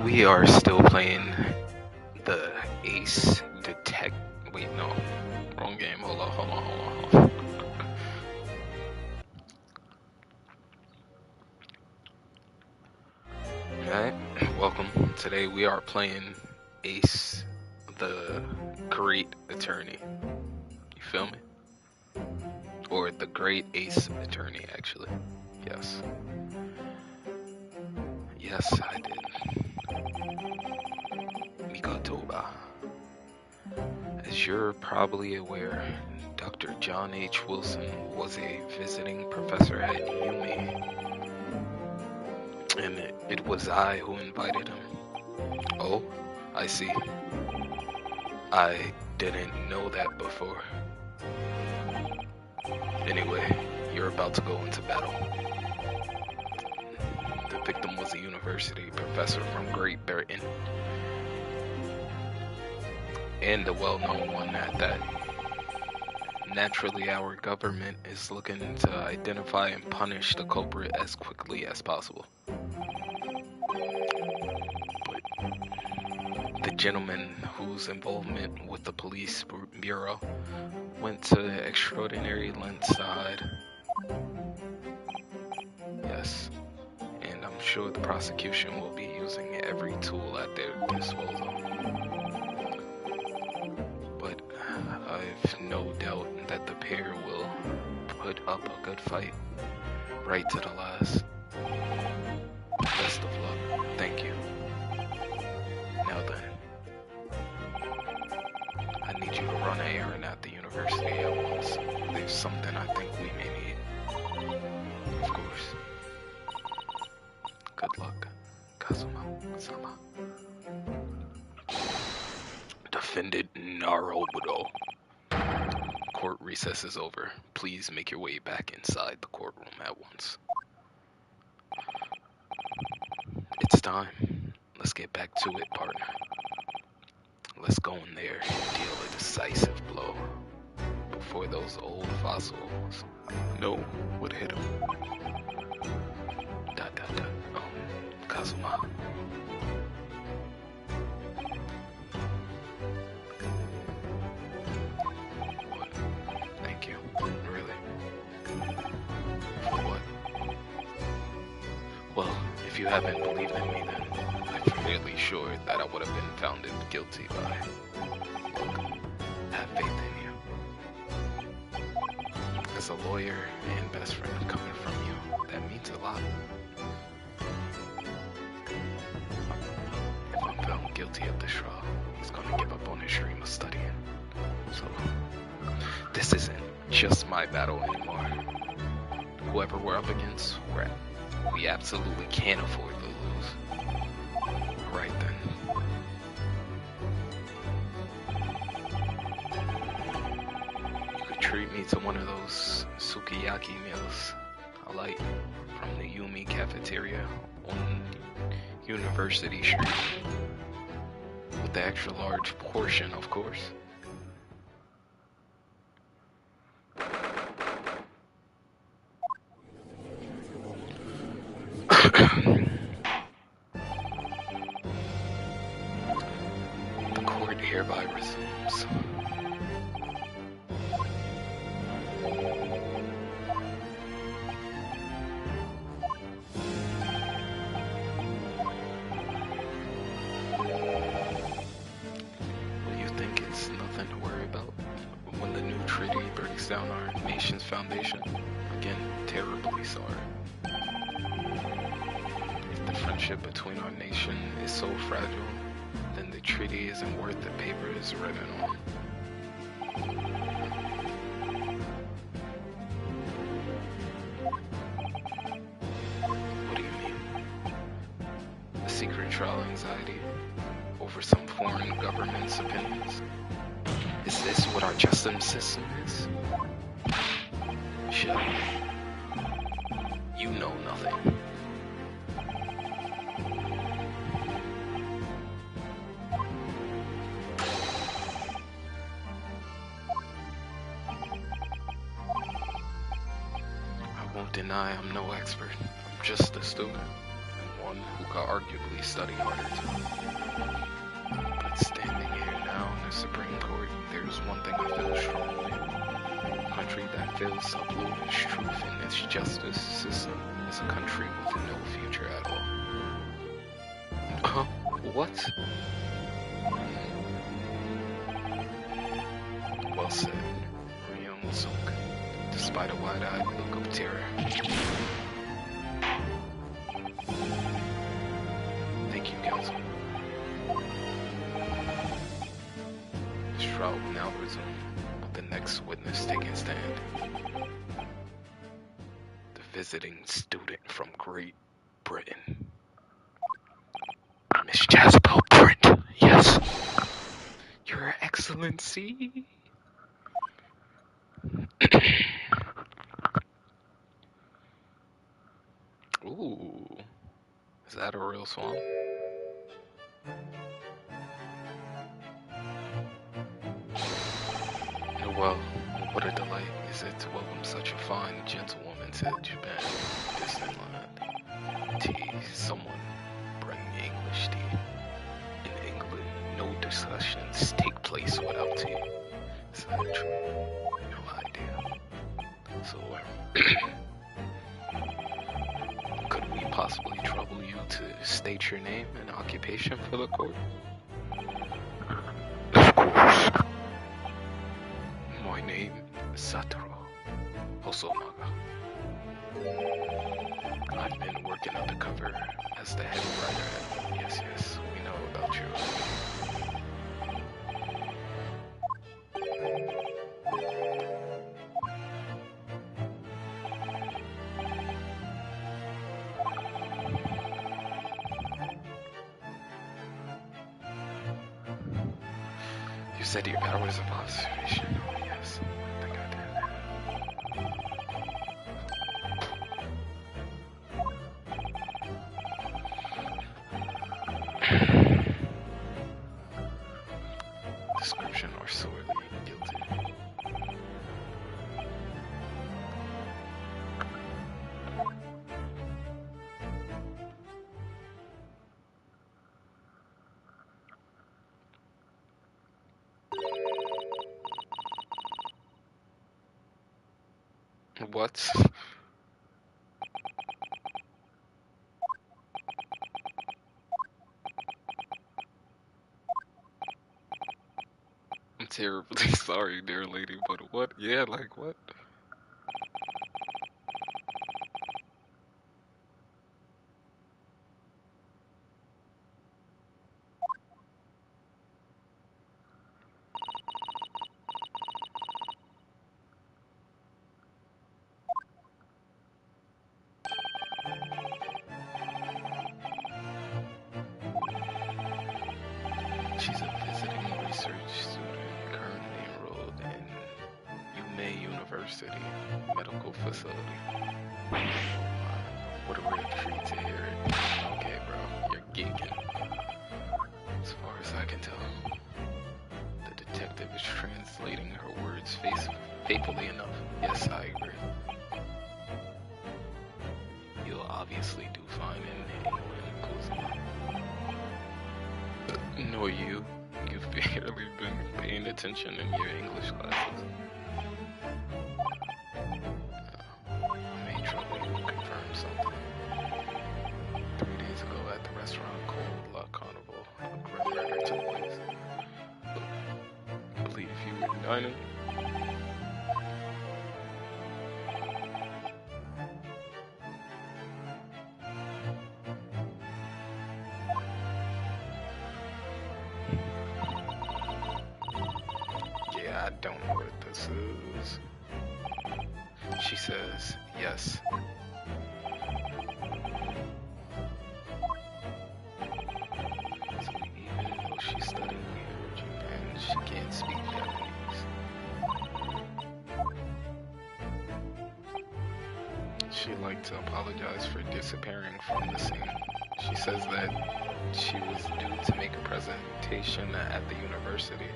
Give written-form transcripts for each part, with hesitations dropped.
We are still playing the Ace Detect. Wait, no, wrong game. Hold on. Alright, welcome. Today we are playing Ace, the Great Attorney. You feel me? Or the Great Ace Attorney, actually. Yes. Yes, I did. Mikatoba. As you're probably aware, Dr. John H. Wilson was a visiting professor at UME, and it was I who invited him. Oh, I see. I didn't know that before. Anyway, you're about to go into battle. The victim was a university professor from Great Britain, and a well-known one at that. Naturally, our government is looking to identify and punish the culprit as quickly as possible. But the gentleman whose involvement with the police bureau went to extraordinary lengths to hide. Yes, and I'm sure the prosecution will be using every tool at their disposal. But I've no doubt that the pair will put up a good fight, right to the last. Best of luck. Thank you. Now then, I need you to run an errand at the university at once. There's something I think we may need. Of course. Good luck, Kazuma-sama. Defendant Naruhodo. Court recess is over. Please make your way back inside the courtroom at once. It's time. Let's get back to it, partner. Let's go in there and deal a decisive blow before those old fossils know what hit them. Kazuma. Thank you. Really? For what? Well, if you haven't believed in me, then I'm fairly sure that I would have been found guilty by. Look, have faith in you. As as a lawyer and best friend coming from you, that means a lot. If I'm found guilty of this trial, he's gonna give up on his dream of studying. So, this isn't just my battle anymore. Whoever we're up against, we absolutely can't afford to lose. Right then. You could treat me to one of those sukiyaki meals I like from the Yumi cafeteria on University Street. With the extra large portion, of course. The court hereby resumes. Well, you think it's nothing to worry about when the new treaty breaks down our nation's foundation? Again, terribly sorry. If the friendship between our nation is so fragile, then the treaty isn't worth the paper it's written on. What do you mean? A secret trial anxiety over some foreign government's opinions? Is this what our justice system is? Shut up. You know nothing. I won't deny I'm no expert. I'm just a student, and one who could arguably study harder too. But standing here now in the Supreme Court, there's one thing I feel strongly. A country that fails to uphold its truth in its justice system is a country with no future at all. Huh? What? Well said, Ryung Suk, despite a wide-eyed look of terror. Thank you, counsel. This trial will now resume, with the next witness taking stand. The visiting student from Great Britain. Miss Jasper Brent, yes. Your Excellency. Ooh, is that a real swan? Well, what a delight is it to welcome such a fine gentlewoman to Japan, Disneyland. Tea, someone bring English tea. In England, no discussions take place without tea. Is that true? No idea. So, could we possibly trouble you to state your name and occupation for the court? Of course. My name is Satoru Hosonaga. I've been working undercover as the head writer at... Yes, we know about you. You said your powers of observation. Oh, yes. I think I did. Description or sorely guilty. What? I'm terribly sorry, dear lady, but what? Yeah, like what? University Medical Facility. What a real treat to hear it. Okay, bro, you're geeking. As far as I can tell, the detective is translating her words faithfully enough. Yes, I agree. You'll obviously do fine in England, Kuzma. Nor you. You've barely been paying attention in your English classes. I may trouble you confirm something. 3 days ago at the restaurant called La Carnival, a grim murder took place. I believe you were dining. Yeah, I don't know what this is. She says, yes. So even though she's studying here in Japan, she can't speak Japanese. She'd like to apologize for disappearing from the scene. She says that she was due to make a presentation at the university,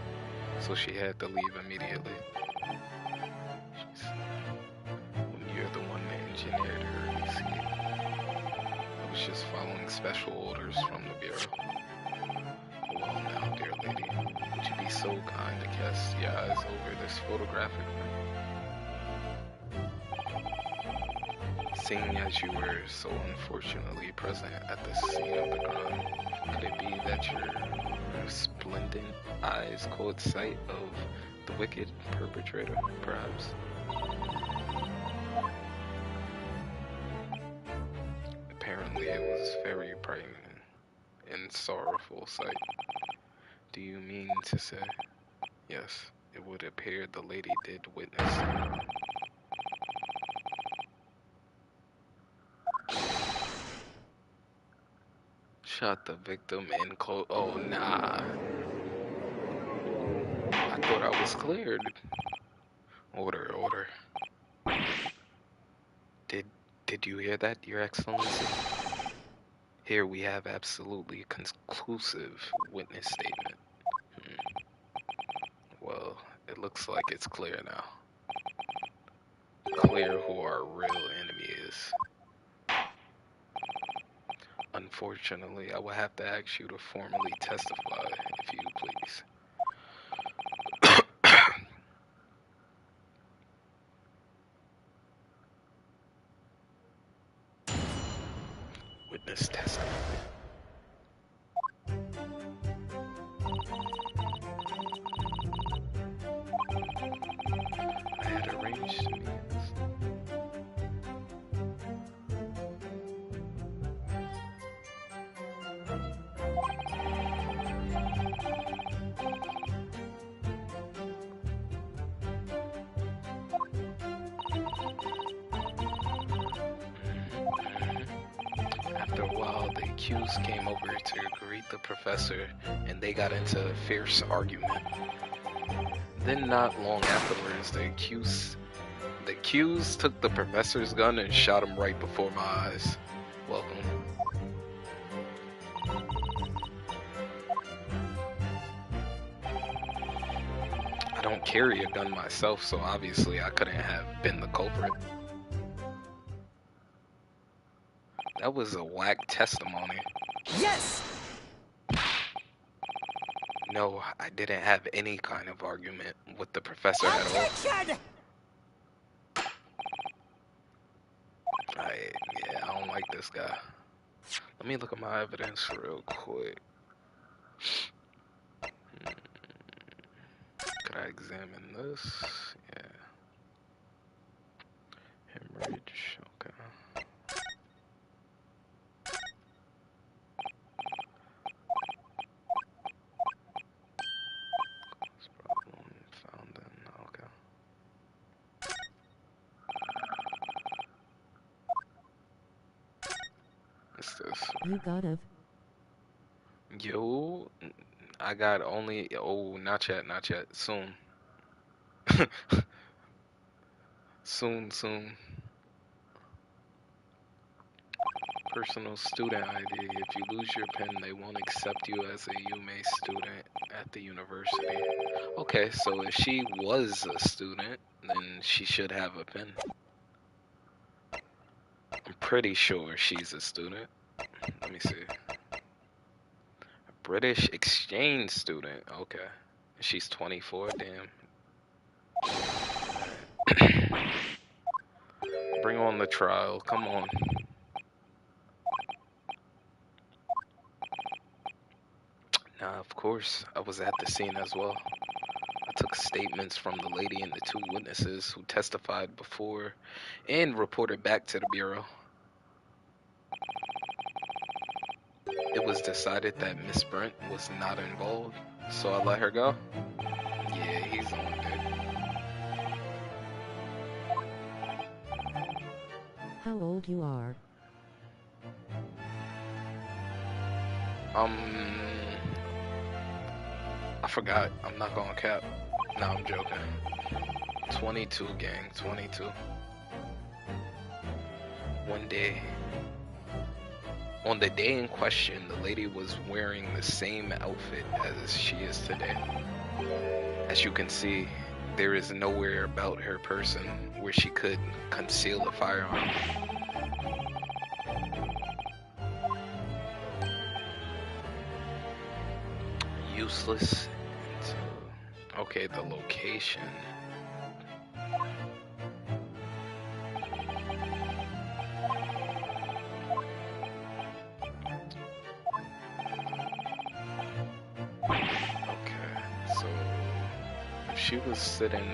so she had to leave immediately. When you're the one that engineered her escape, I was just following special orders from the Bureau. Well now, dear lady, would you be so kind to cast your eyes over this photographic print? Seeing as you were so unfortunately present at the scene of the crime, could it be that your resplendent eyes caught sight of the wicked perpetrator, perhaps? Apparently it was very frightening and sorrowful sight. Do you mean to say? Yes, it would appear the lady did witness it. Shot the victim in close. Oh, nah. I thought I was cleared. Order, order. Did you hear that, Your Excellency? Here we have absolutely conclusive witness statement. Well, it looks like it's clear now. Clear who our real enemy is. Unfortunately, I will have to ask you to formally testify, if you please. Witness testimony. I had arranged to meet this. After a while, the accused came over to greet the professor, and they got into a fierce argument. Then, not long afterwards, the accused took the professor's gun and shot him right before my eyes. Welcome. I don't carry a gun myself, so obviously I couldn't have been the culprit. That was a whack testimony. Yes! No, I didn't have any kind of argument with the professor at all. Objection! I don't like this guy. Let me look at my evidence real quick. Could I examine this? Yeah. Hemorrhage, okay. Cause problem found in, okay. What's this? You gotta. Yo, I got only, oh, not yet, soon. Soon, soon. Personal student ID. If you lose your pen, they won't accept you as a UMA student at the university. Okay, so if she was a student, then she should have a pen. I'm pretty sure she's a student. Let me see. A British exchange student. Okay. She's 24, damn. Bring on the trial, come on. Nah, of course, I was at the scene as well. I took statements from the lady and the 2 witnesses who testified before and reported back to the Bureau. It was decided that Miss Brent was not involved, so I let her go. Yeah, he's on it. How old you are? I forgot. I'm not gonna cap. No, I'm joking. 22, gang. 22. One day. On the day in question, the lady was wearing the same outfit as she is today. As you can see, there is nowhere about her person where she could conceal a firearm. Useless. Okay, the location. She was sitting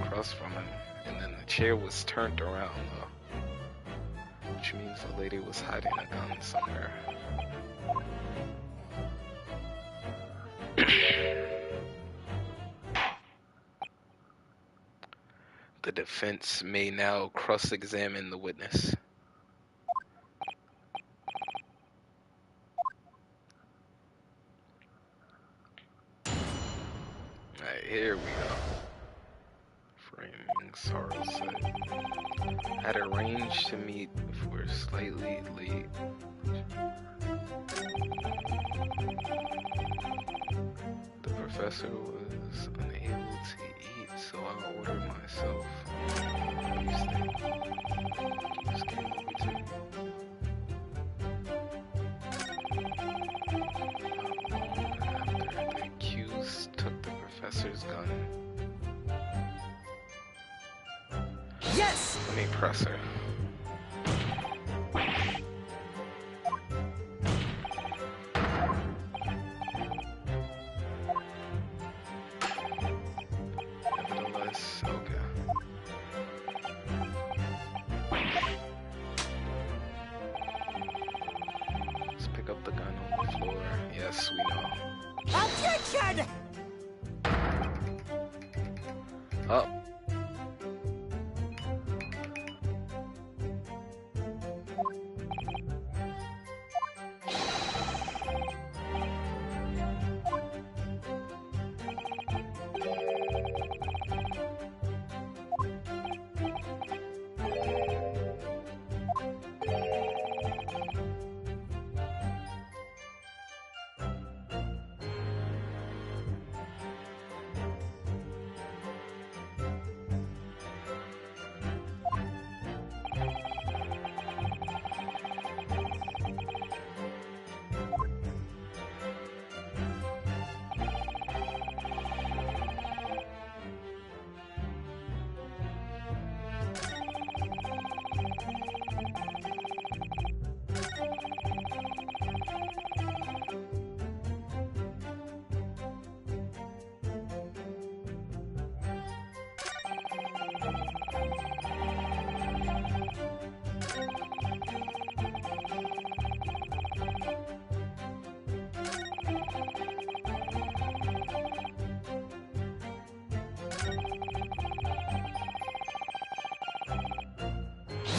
across from him, and then the chair was turned around, though, which means the lady was hiding a gun somewhere. The defense may now cross-examine the witness. Alright, here we go. Framing Sorrel said, had arranged to meet before slightly late. The professor was unable to eat, so I ordered myself. Just came over to me. After the accused took the professor's gun. Yes! Let me press her. Nevertheless, okay. Let's pick up the gun on the floor. Yes, we know. Objection! Oh.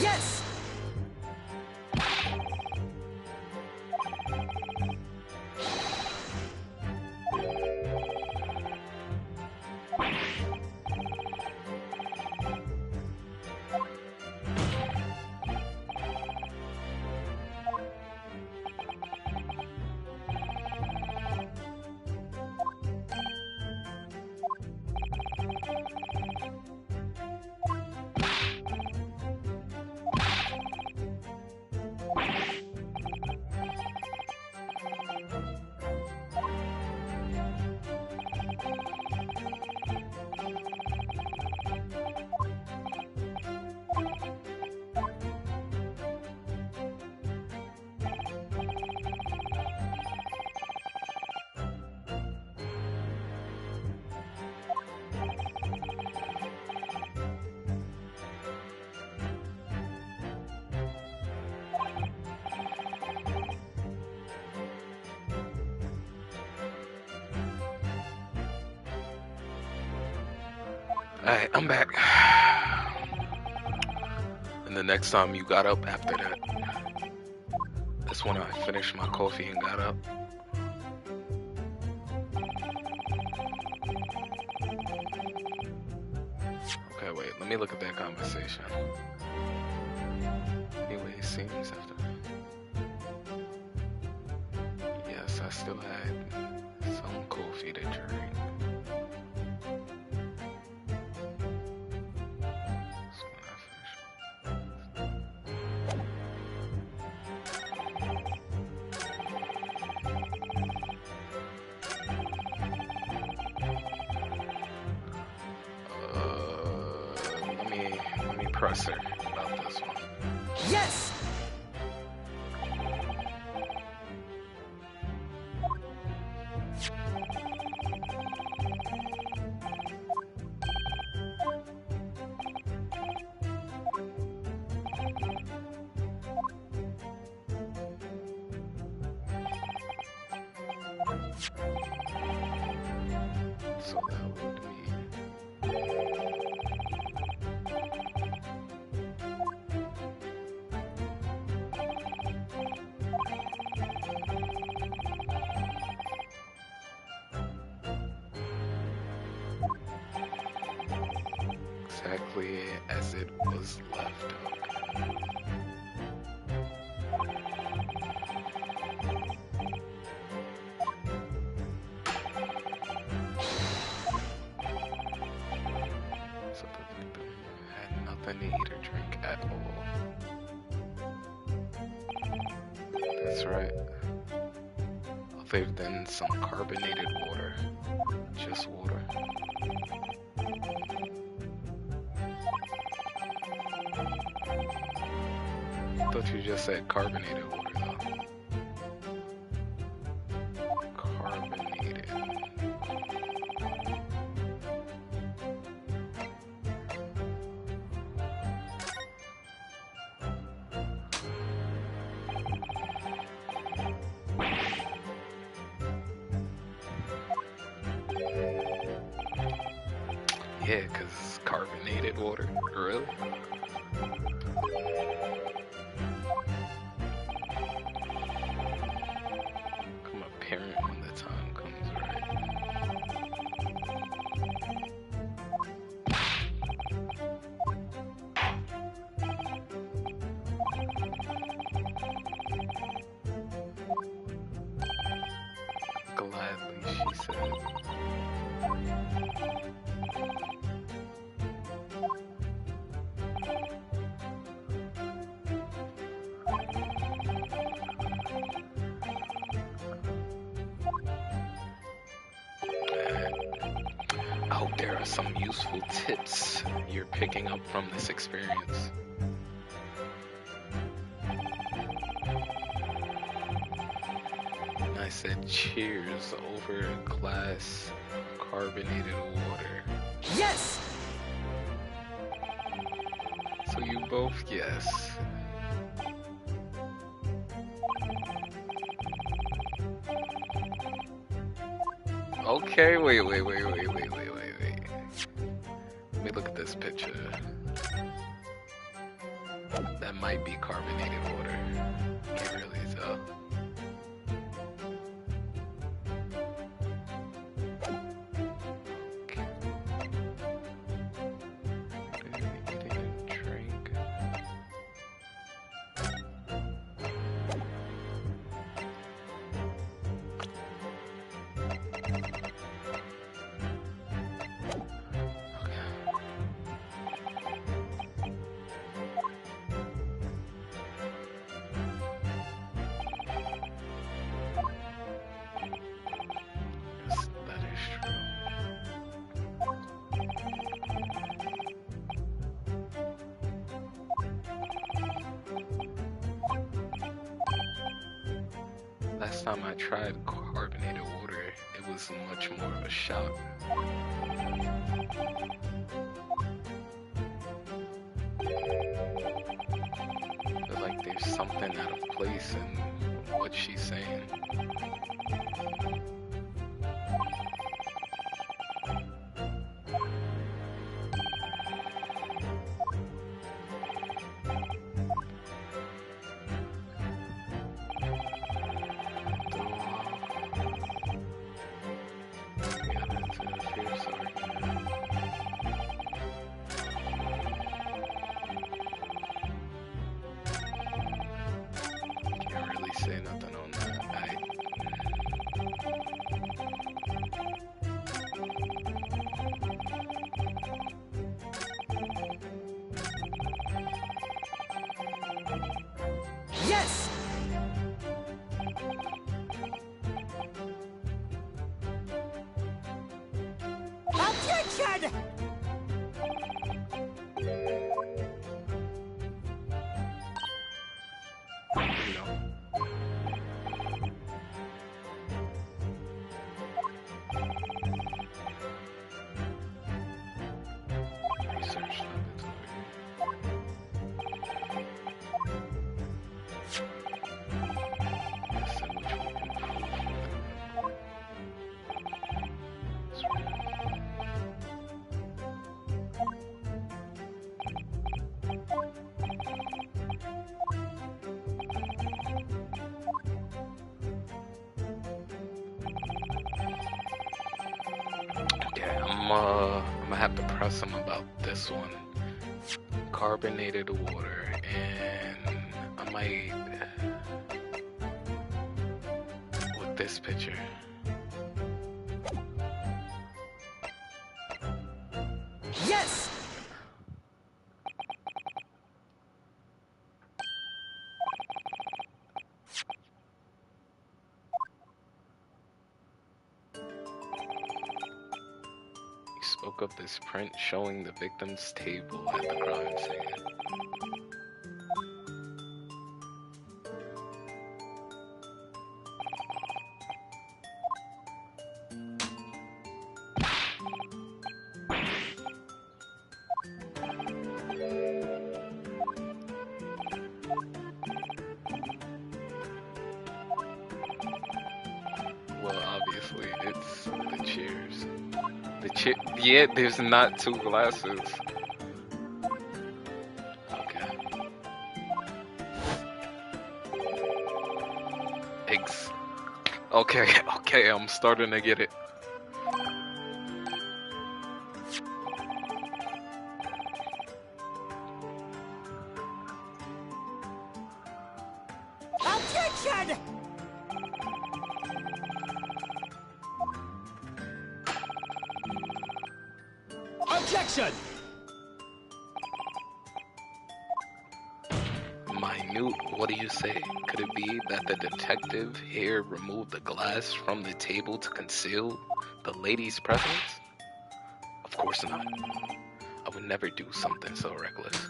Yes! Alright, I'm back. And the next time you got up after that, that's when I finished my coffee and got up. Okay, wait, let me look at that conversation. Anyway, it seems after. Yes, I still had some coffee to drink. So when I finish. Let me press her about this one. Yes! So that would mean exactly as it was left. So the victim had nothing to eat or drink at all. That's right. Other than some carbonated water. Just water. I thought you just said carbonated water though. Carbonated. Yeah, 'cause carbonated water. Really? Become apparent when the time comes, right? Gladly, she said. I hope there are some useful tips you're picking up from this experience. And I said cheers over a glass of carbonated water. Yes! So you both yes. Okay, wait. Let me look at this picture. That might be carbonated water. Can't really tell. Okay. Eating and drink. Yes, that is true. Last time I tried carbonated water, it was much more of a shock. I feel like there's something out of place in what she's saying. Research okay, I'm gonna have to press him about this one. Carbonated water, and I might with this picture. Yes! He spoke of this print showing the victim's table at the crime scene. Well, obviously, it's the chairs. Yeah, there's not two glasses. Okay. Okay, okay, I'm starting to get it. Objection! Objection! Minute, what do you say? Could it be that the detective here removed the glass from the table to conceal the lady's presence? Of course not. I would never do something so reckless.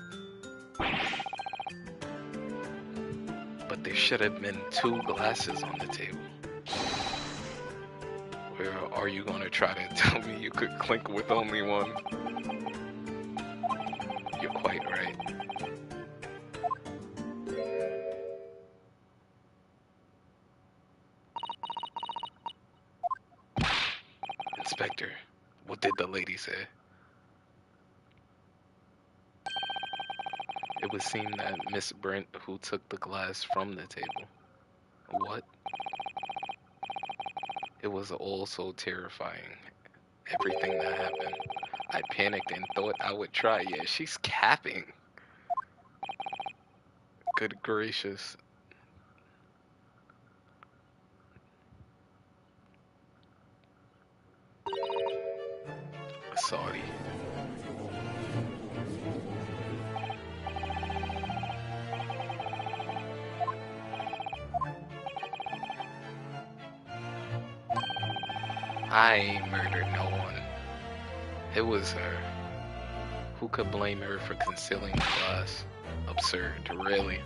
But there should have been two glasses on the table. Or are you gonna try to tell me you could clink with only one? You're quite right. Inspector, what did the lady say? It would seem that Miss Brent who took the glass from the table. What? It was all so terrifying. Everything that happened. I panicked and thought I would try. Yeah, she's capping. Good gracious. Sorry. I ain't murdered no one. It was her. Who could blame her for concealing the glass? Absurd, really.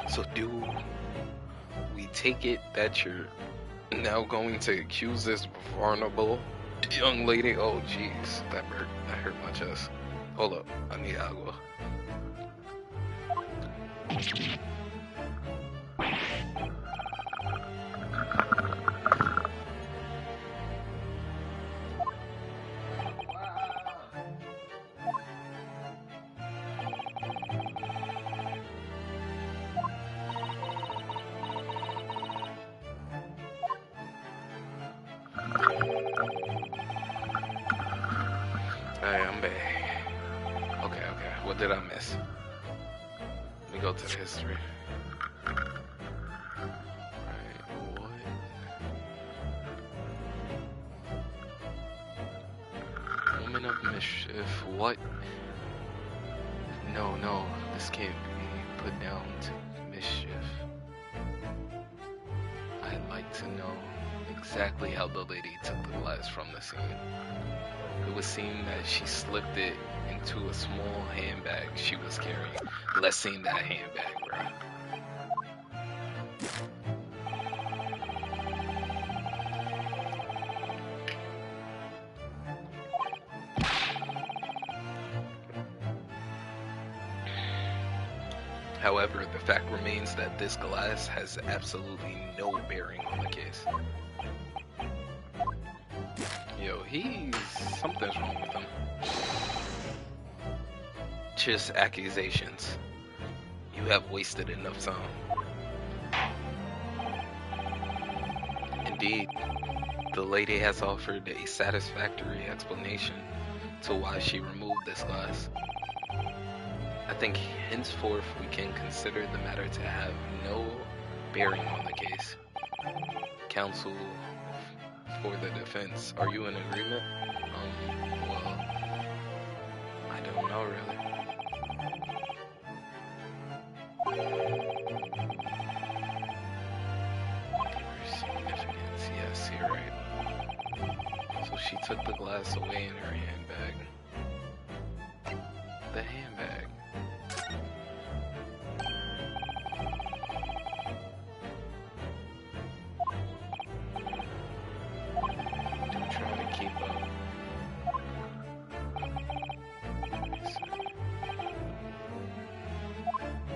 So do we take it that you're now going to accuse this vulnerable young lady? Oh jeez, that hurt my chest. Hold up, I need agua. Hey, I'm back. Okay, what did I miss? Let me go to the history. Right, what? Woman of mischief, what? No, this can't be put down to mischief. I'd like to know exactly how the lady took the glass from the scene. It was seen that she slipped it into a small handbag she was carrying. Let's see that handbag, bro. However, the fact remains that this glass has absolutely no bearing on the case. Yo, something's wrong with him. Just accusations. You have wasted enough time. Indeed, the lady has offered a satisfactory explanation to why she removed this glass. I think henceforth we can consider the matter to have no bearing on the case. Counsel for the defense, are you in agreement? Well, I don't know really. Significance, yes, you're right. So she took the glass away in her handbag. The handbag.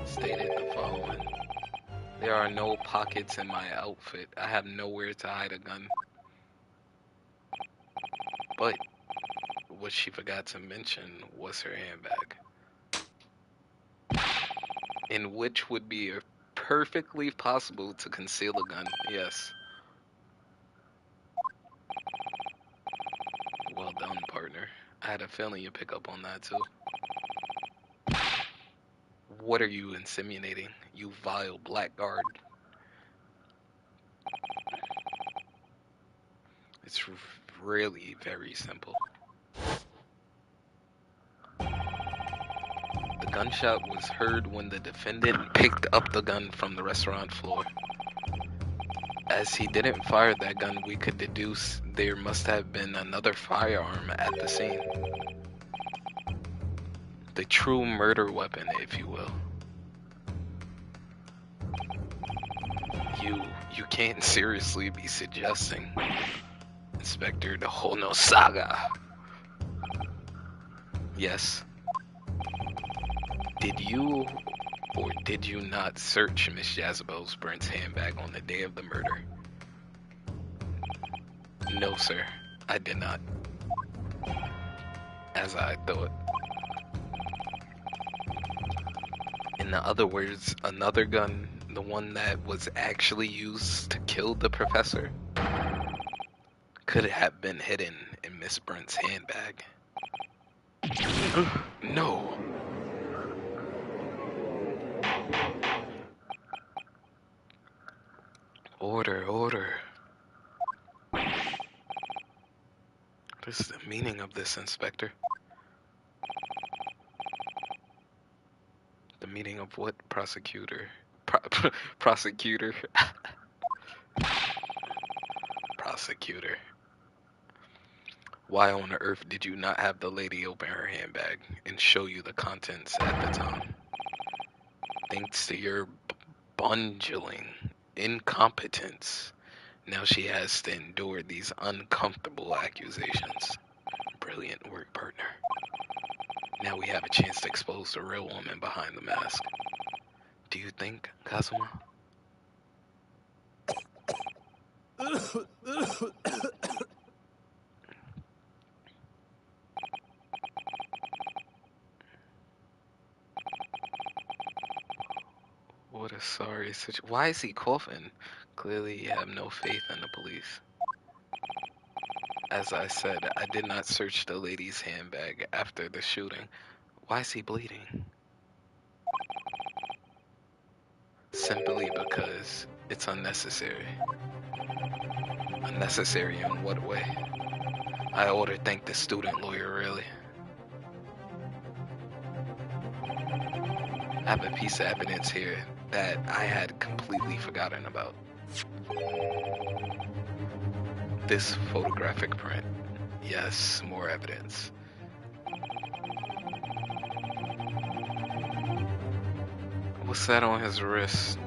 Stated the following: there are no pockets in my outfit. I have nowhere to hide a gun. But what she forgot to mention was her handbag, in which would be perfectly possible to conceal a gun. Yes. Well done, partner. I had a feeling you'd pick up on that too. What are you insinuating, you vile blackguard? It's really very simple. The gunshot was heard when the defendant picked up the gun from the restaurant floor. As he didn't fire that gun, we could deduce there must have been another firearm at the scene. The true murder weapon, if you will. You can't seriously be suggesting, Inspector, the Hono Saga. Yes. Did you or did you not search Miss Jezebel's Brent's handbag on the day of the murder? No, sir. I did not. As I thought. In other words, another gun, the one that was actually used to kill the professor, could have been hidden in Miss Brent's handbag. No. Order, order. What is the meaning of this, Inspector? The meaning of what, prosecutor? Prosecutor. Prosecutor. Why on earth did you not have the lady open her handbag and show you the contents at the time? Thanks to your bungling incompetence, now she has to endure these uncomfortable accusations. Brilliant work, partner. Now we have a chance to expose the real woman behind the mask. Do you think, Kazuma? What a sorry situation. Why is he coughing? Clearly you have no faith in the police. As I said, I did not search the lady's handbag after the shooting. Why is he bleeding? Simply because it's unnecessary. Unnecessary in what way? I ought to thank the student lawyer, really. I have a piece of evidence here that I had completely forgotten about. This photographic print. Yes, more evidence. What's that on his wrist?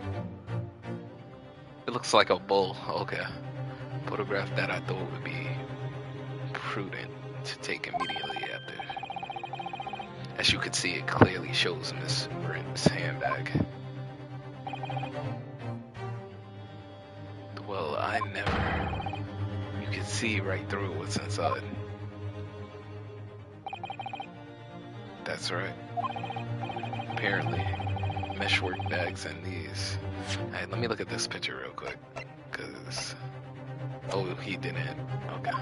It looks like a bull. Okay. Photograph that I thought would be prudent to take immediately after. As you can see, it clearly shows Miss Brent's handbag. Well, I never. You can see right through what's inside. That's right. Apparently, meshwork bags and these. Alright, let me look at this picture real quick. Cause, oh, he didn't. Okay.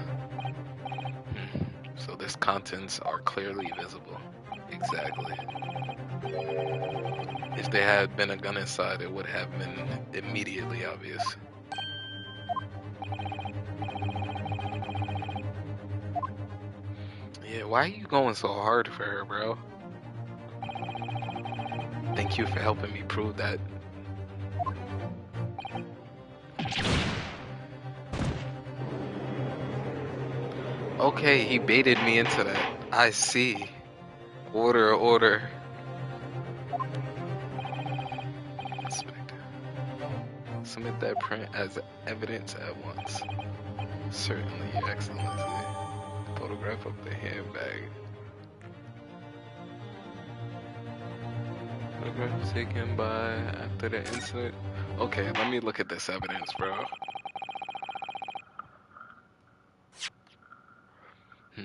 So this contents are clearly visible. Exactly. If there had been a gun inside, it would have been immediately obvious. Yeah, why are you going so hard for her, bro? Thank you for helping me prove that. Okay, he baited me into that. I see. Order, order. Inspector. Submit that print as evidence at once. Certainly, Your Excellency. Photograph of the handbag. Photograph taken by after the incident. Okay, let me look at this evidence, bro. I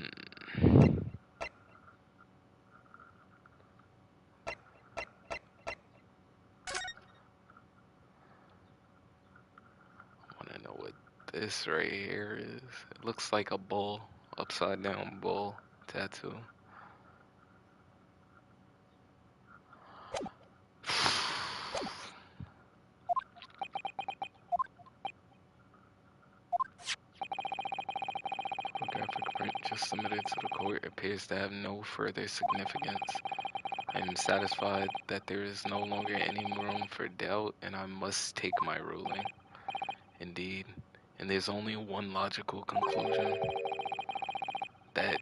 wanna know what this right here is. It looks like a bull, upside down bull tattoo. Photographic print just submitted to the court appears to have no further significance. I am satisfied that there is no longer any room for doubt, and I must take my ruling. Indeed, and there's only one logical conclusion. That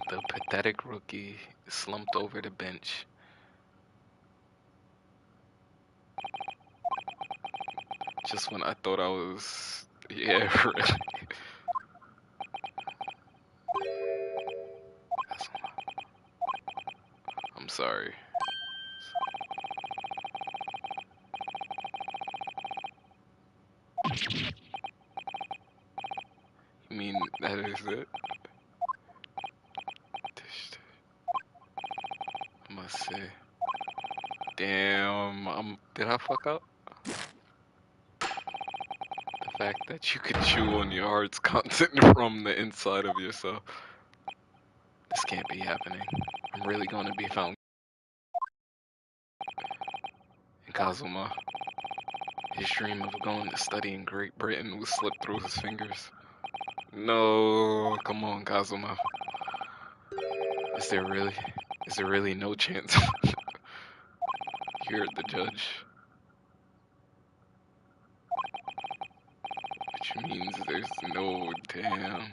the pathetic rookie slumped over the bench. Just when I thought I was... Yeah, really. I'm sorry. You mean that is it? I must say. Damn, did I fuck up? The fact that you could chew on your heart's content from the inside of yourself. This can't be happening. I'm really gonna be found. And Kazuma, his dream of going to study in Great Britain will slip through his fingers. No, come on, Kazuma. Is there really no chance? You're the judge. Which means there's no damn.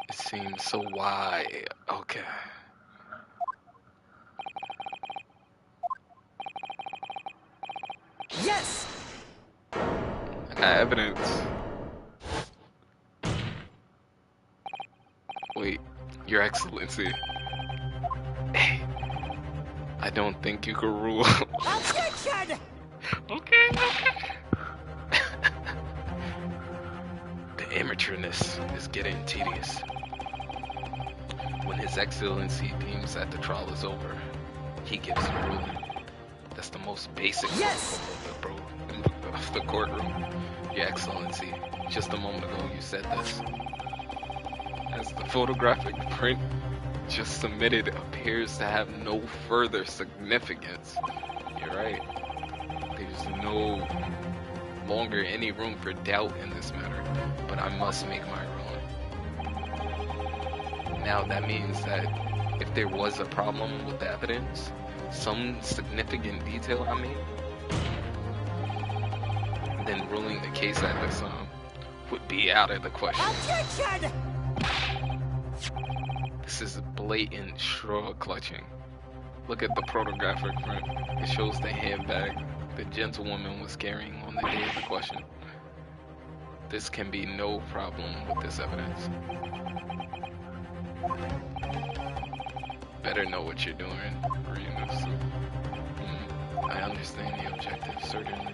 It seems so why. Okay. Yes! I got evidence. Wait, Your Excellency. Hey, I don't think you could rule. Objection! Okay. The amateurness is getting tedious. When His Excellency deems that the trial is over, he gives the ruling. That's the most basic protocol of the courtroom. Your Excellency, just a moment ago you said this. As the photographic print just submitted appears to have no further significance. You're right. There's no longer any room for doubt in this matter, but I must make my ruling. Now that means that if there was a problem with the evidence, some significant detail I mean, then ruling the case at this would be out of the question. Objection! This is blatant straw clutching. Look at the photographic print. It shows the handbag the gentlewoman was carrying on the day of the question. This can be no problem with this evidence. Better know what you're doing, Ryunosu. I understand the objective, certainly.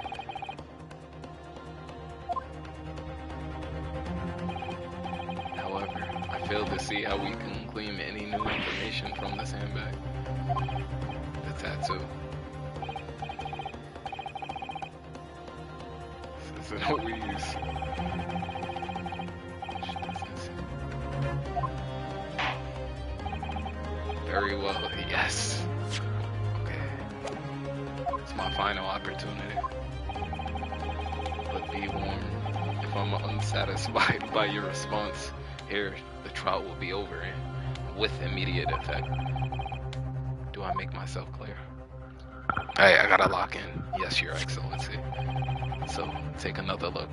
However, I fail to see how we can glean any new information from this handbag. The tattoo. This is Louise. Very well, yes. Okay. It's my final opportunity. But be warned, if I'm unsatisfied by your response here, the trial will be over with immediate effect. Do I make myself clear? Hey, I gotta lock in. Yes, Your Excellency. So, take another look.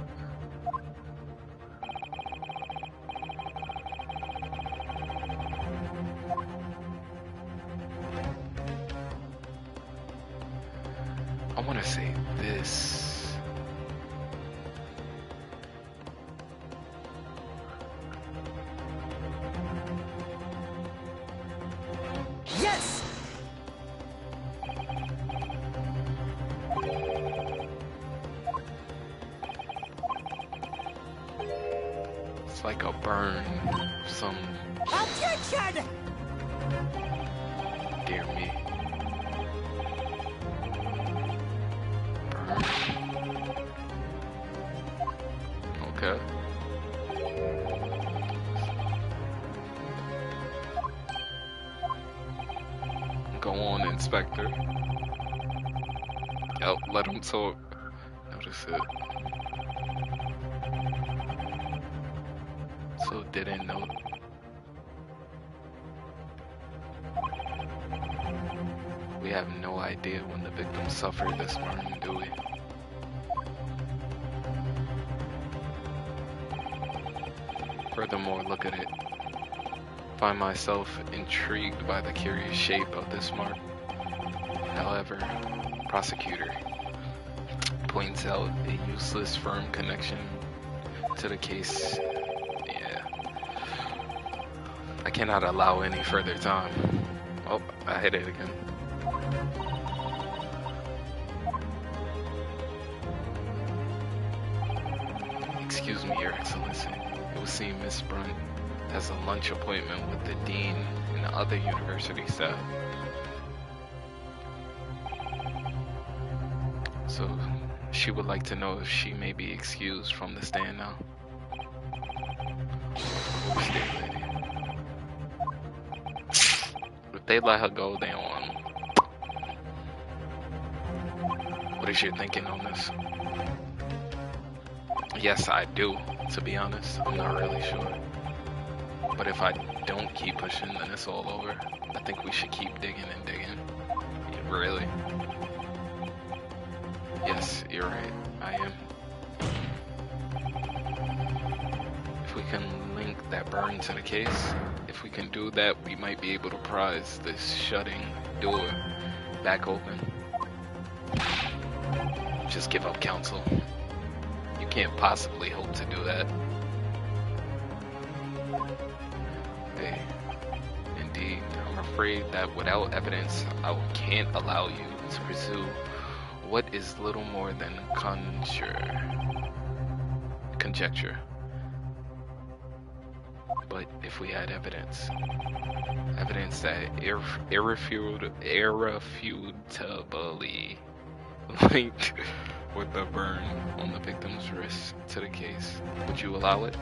I want to say this. Yes! It's like a burn of some. Objection! Dear me. Burn. Okay. Go on, Inspector. Yep, let him talk. Notice it. So didn't know. We have no idea when the victim suffered this burn, do we? Furthermore, look at it. Find myself intrigued by the curious shape of this mark. However, prosecutor points out a useless firm connection to the case. Yeah. I cannot allow any further time. Oh, I hit it again. Excuse me, Your Excellency. It would seem Miss Brunt has a lunch appointment with the dean and the other university staff. So she would like to know if she may be excused from the stand now. Of course, dear lady. If they let her go, they won't. What is your thinking on this? Yes, I do, to be honest. I'm not really sure. But if I don't keep pushing, then it's all over. I think we should keep digging and digging. Yeah, really? Yes, you're right. I am. If we can link that burn to the case, if we can do that, we might be able to prise this shutting door back open. Just give up, counsel. You can't possibly hope to do that. Hey, indeed, I'm afraid that without evidence, I can't allow you to pursue what is little more than conjecture. But if we had evidence that irrefutably linked with the burn on the victim's wrist to the case, would you allow it?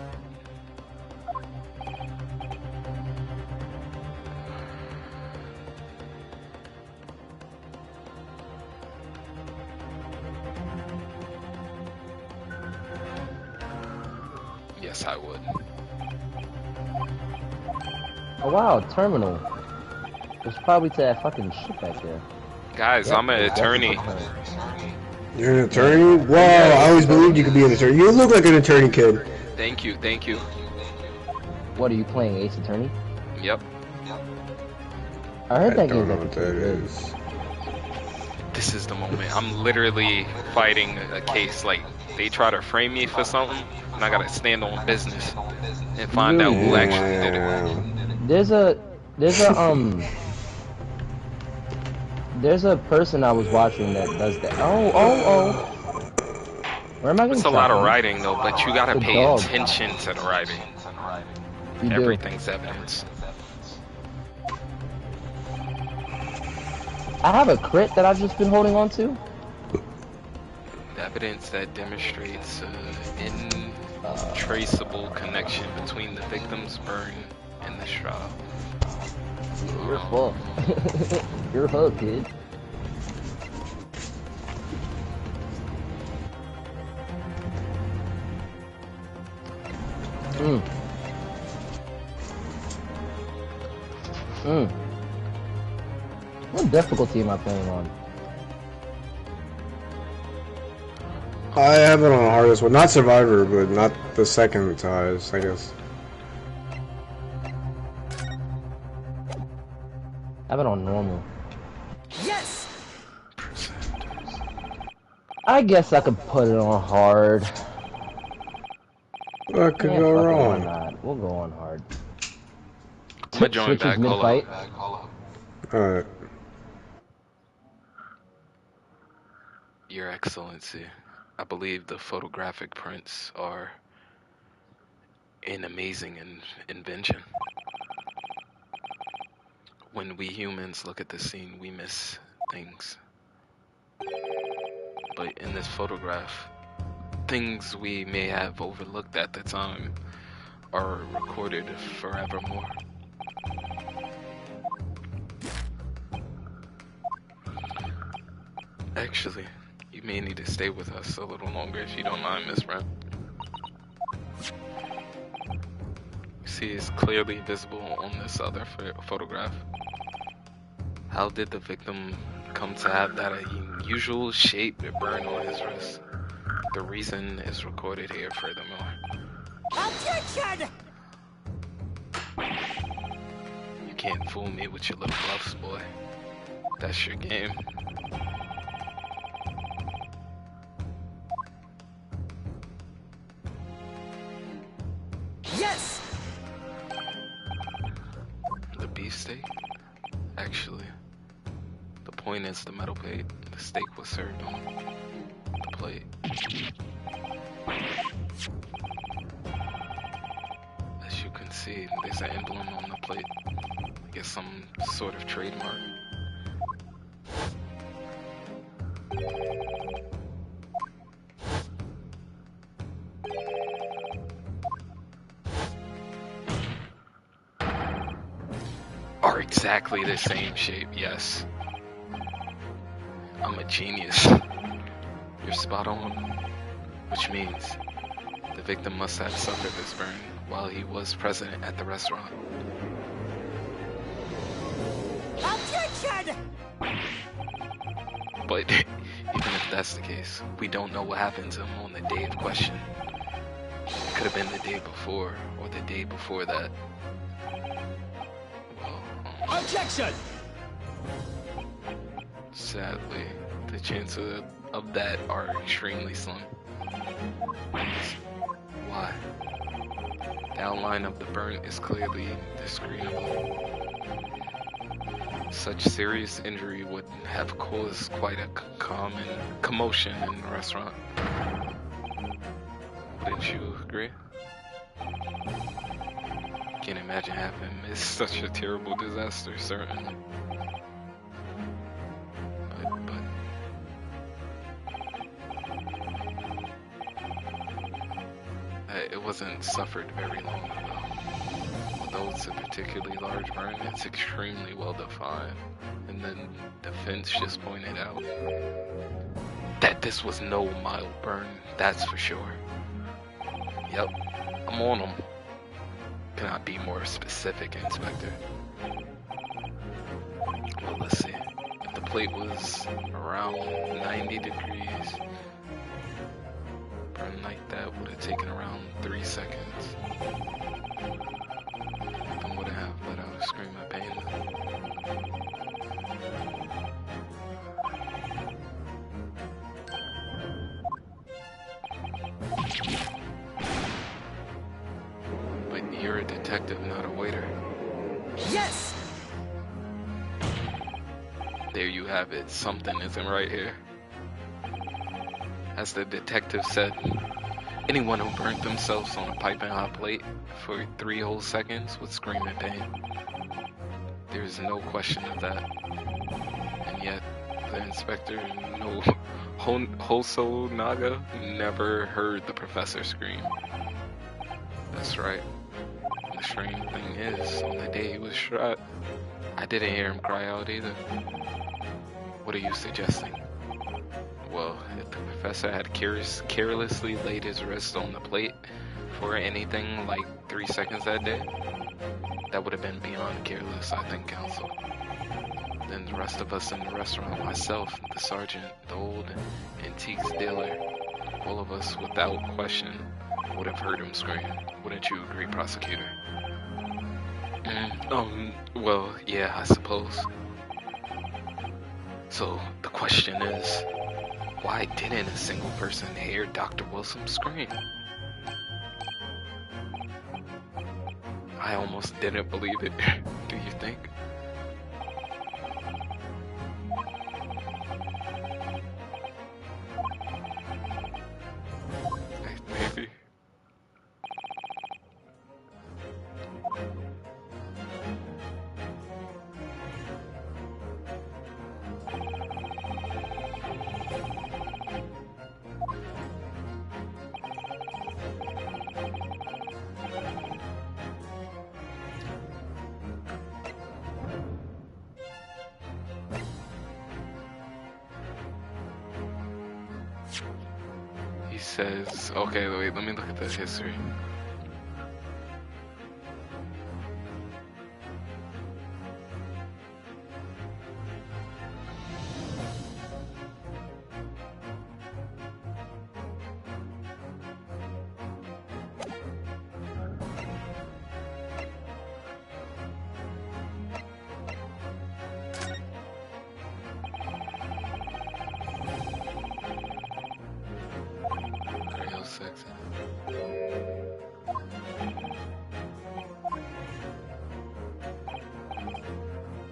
Yes, I would. Oh wow, terminal. It's probably to that fucking shit back there. Guys, Yep, I'm an that's attorney. the terminal. You're an attorney? Wow, I always believed you could be an attorney. You look like an attorney, kid. Thank you, thank you. What are you playing, Ace Attorney? Yep. I heard I that don't game's know actually what pretty that good. is. This is the moment. I'm literally fighting a case. Like, they try to frame me for something, and I gotta stand on business and find out who actually did it. There's a person I was watching that does that. Oh. Where am I getting It's a lot of shot from? writing though, but you gotta The pay dog. attention to the writing. You do. Everything's evidence. I have a crit that I've just been holding on to. Evidence that demonstrates an intraceable connection between the victim's burn and the shroud. You're fucked. You're hooked, kid. What difficulty am I playing on? I have it on the hardest one. Not Survivor, but not the second highest, I guess. I have it on normal. Yes! I guess I could put it on hard. What could Yeah, go fuck it, why wrong? not? We'll go on hard. I'm gonna join back. Hold on. Alright. Your Excellency, I believe the photographic prints are an amazing invention. When we humans look at the scene, we miss things. But in this photograph, things we may have overlooked at the time are recorded forevermore. Actually, you may need to stay with us a little longer if you don't mind, Miss Brown. You see, it's clearly visible on this other photograph. How did the victim come to have that unusual shape burn on his wrist? The reason is recorded here furthermore. Objection! You can't fool me with your little bluffs, boy. That's your game. Yes! The beefsteak? Actually, the point is the metal plate. The steak was served on the plate. As you can see, there's an emblem on the plate. I guess some sort of trademark. Are exactly the same shape, yes. I'm a genius. You're spot on. Which means the victim must have suffered this burn while he was present at the restaurant. Objection! But even if that's the case, we don't know what happened to him on the day of question. It could have been the day before or the day before that. Well, Objection! sadly, the chances of that are extremely slim. Why? The outline of the burn is clearly discernible. Such serious injury would have caused quite a common commotion in the restaurant. Wouldn't you agree? Can't imagine having missed such a terrible disaster, certainly. But it wasn't suffered very long ago. Although it's a particularly large burn, it's extremely well defined. And then defense just pointed out that this was no mild burn, that's for sure. Yep, I'm on them. Cannot be more specific, Inspector. Well, let's see. If the plate was around 90 degrees. Burn like that would have taken around 3 seconds. Then would have let out a scream of pain. But you're a detective, not a waiter. Yes! There you have it. Something isn't right here. As the detective said, anyone who burnt themselves on a piping hot plate for 3 whole seconds would scream in pain. There is no question of that. And yet, the inspector, no Hoso Naga, never heard the professor scream. That's right. The strange thing is, on the day he was shot, I didn't hear him cry out either. What are you suggesting? Well, if the professor had carelessly laid his wrist on the plate for anything like 3 seconds that day, that would have been beyond careless, I think, counsel. Then the rest of us in the restaurant, myself, the sergeant, the old antiques dealer, all of us without question would have heard him scream. Wouldn't you agree, prosecutor? Well, yeah, I suppose. So the question is, why didn't a single person hear Dr. Wilson scream? I almost didn't believe it. Do you think? Maybe. He says, okay, wait, let me look at the history.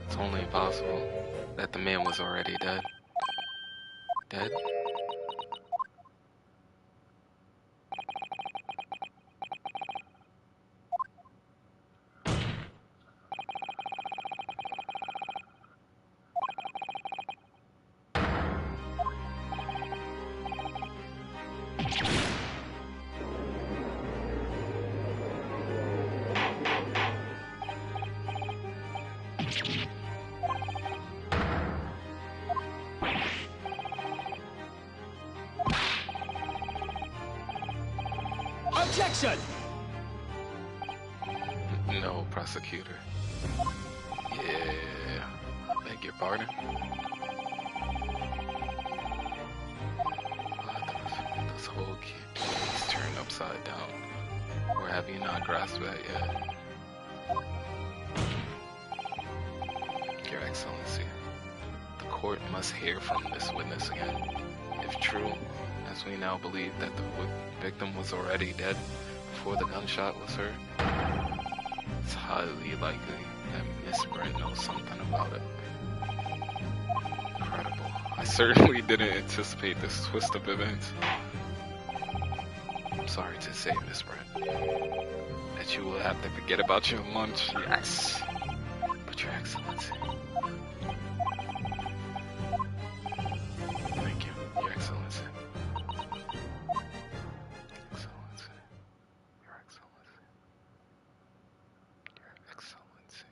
It's only possible that the man was already dead. Dead? Objection! No, prosecutor. Yeah, beg your pardon. This whole case turned upside down. Or have you not grasped that yet? Your Excellency, the court must hear from this witness again. If true, as we now believe that the victim was already dead before the gunshot was heard, it's highly likely that Miss Brent knows something about it. Incredible. I certainly didn't anticipate this twist of events. I'm sorry to say, Miss Brent, that you will have to forget about your lunch, yes. But Your Excellency. Thank you, Your Excellency. Excellency. Your Excellency. Your Excellency.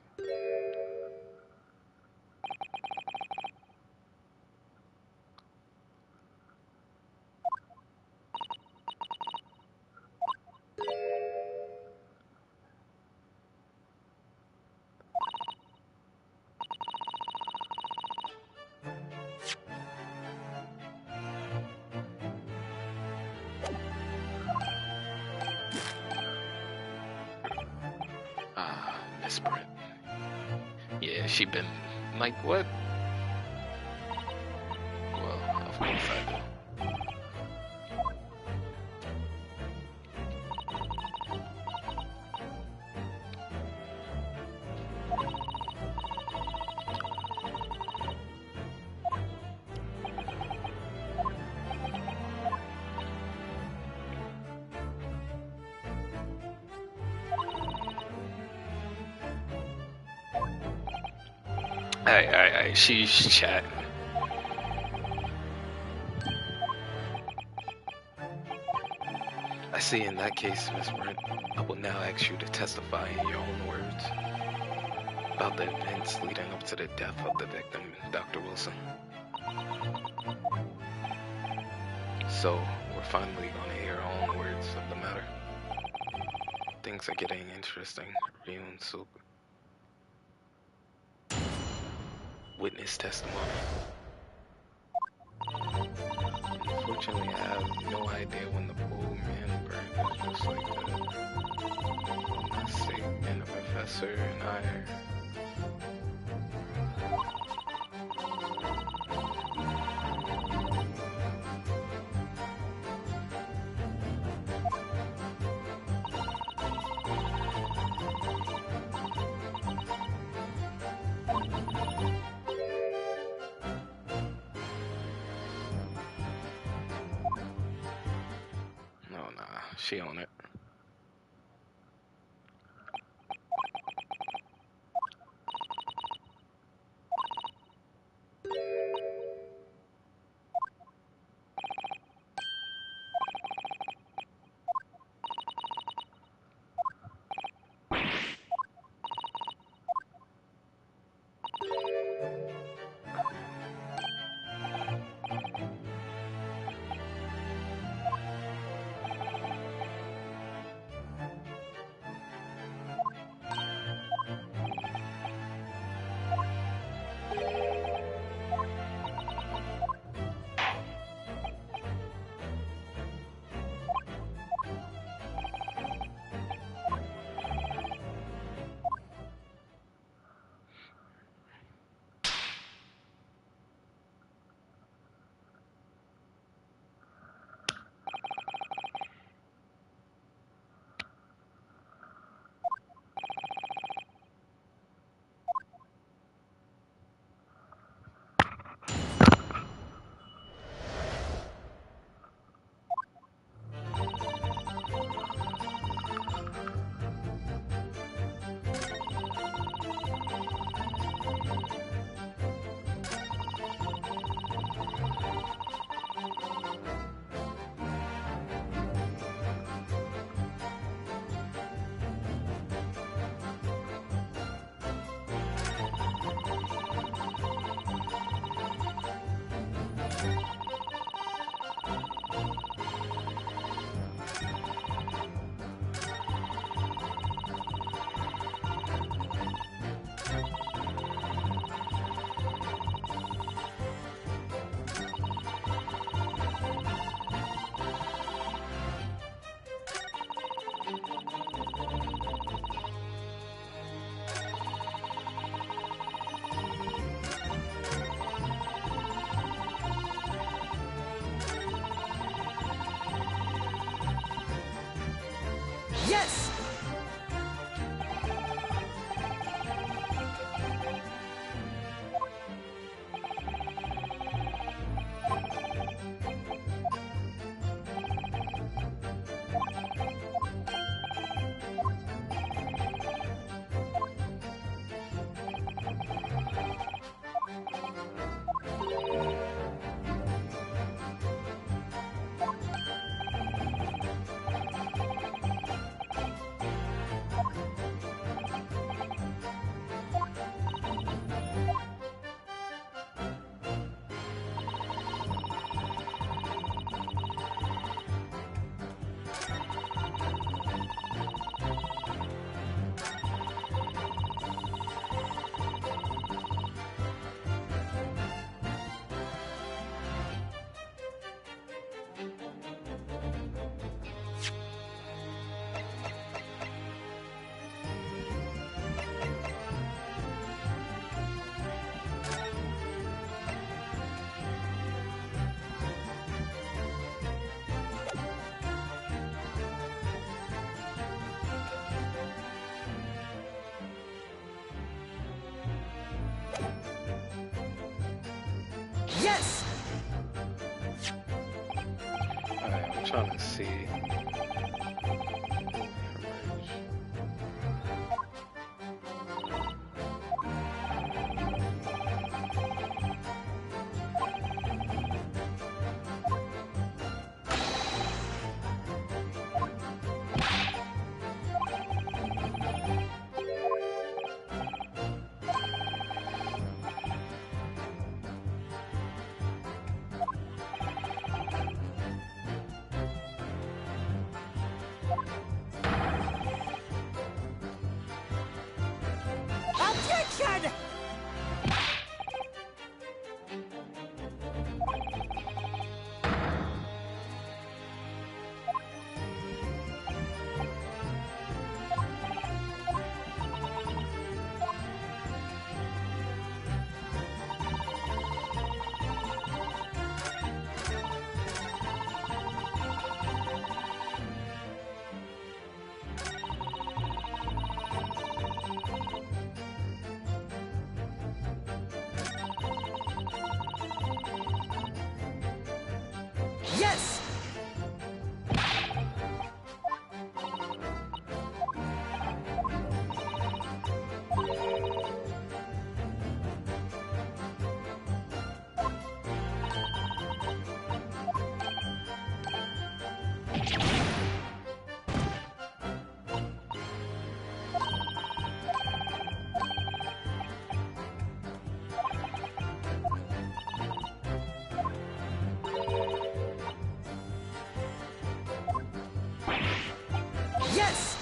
desperate. Yeah, she been like, what? Well, of course I do. Alright, she's chatting. I see. In that case, Miss Brent, I will now ask you to testify in your own words about the events leading up to the death of the victim, Dr. Wilson. So, we're finally going to hear our own words of the matter. Things are getting interesting. Ryun Suk. Witness testimony. Unfortunately, I have no idea when the poor man burned just like that. My sick and the professor and I are... No, nah, she on it. trying to see. Objection! Yes! Yes!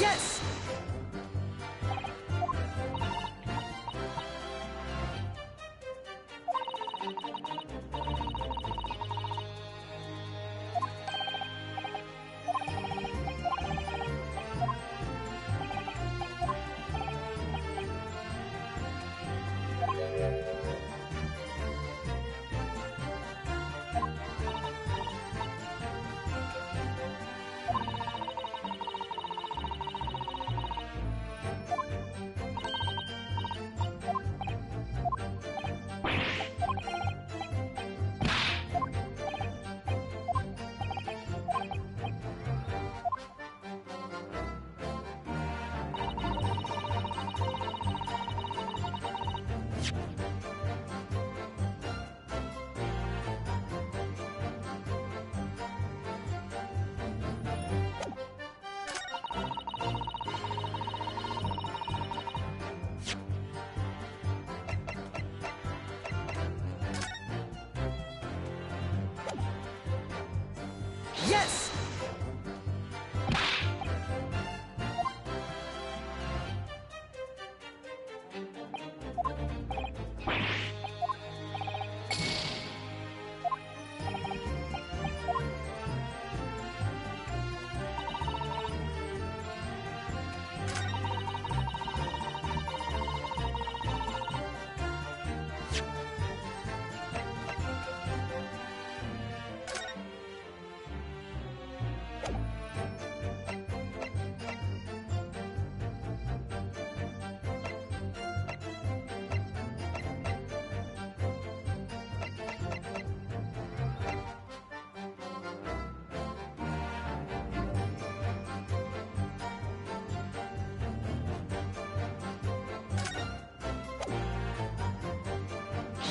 Yes! Yes!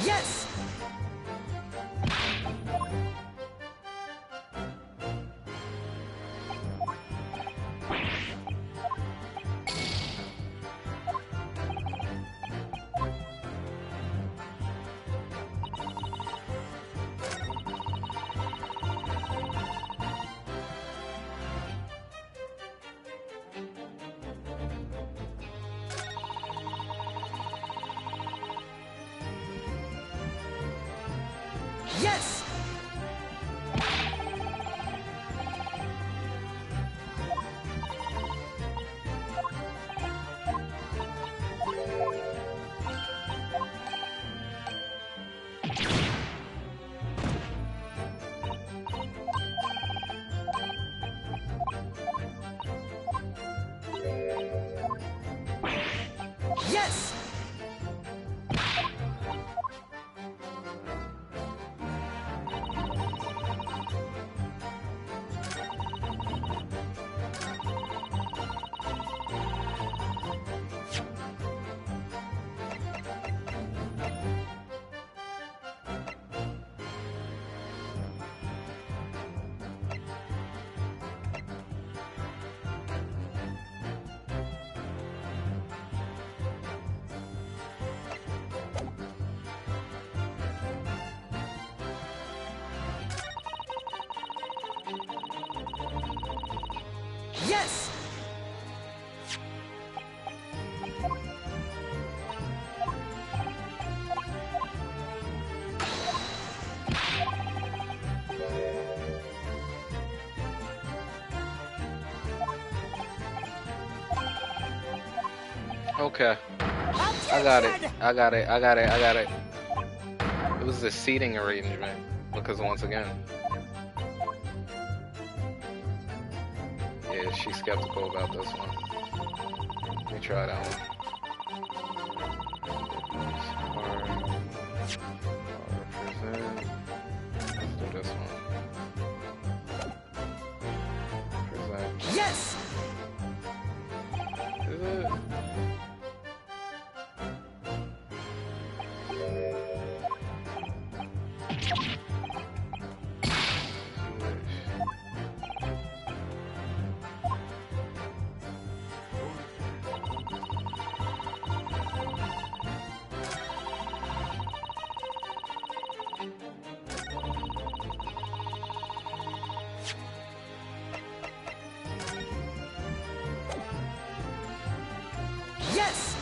Yes! Yes! Yes! Yes! Okay. I got it. I got it. I got it. I got it. It was the seating arrangement. Because once again. Yeah, she's skeptical about this one. Let me try that one. Represent. Let's do this one. Present. Yes! Is it? Yes!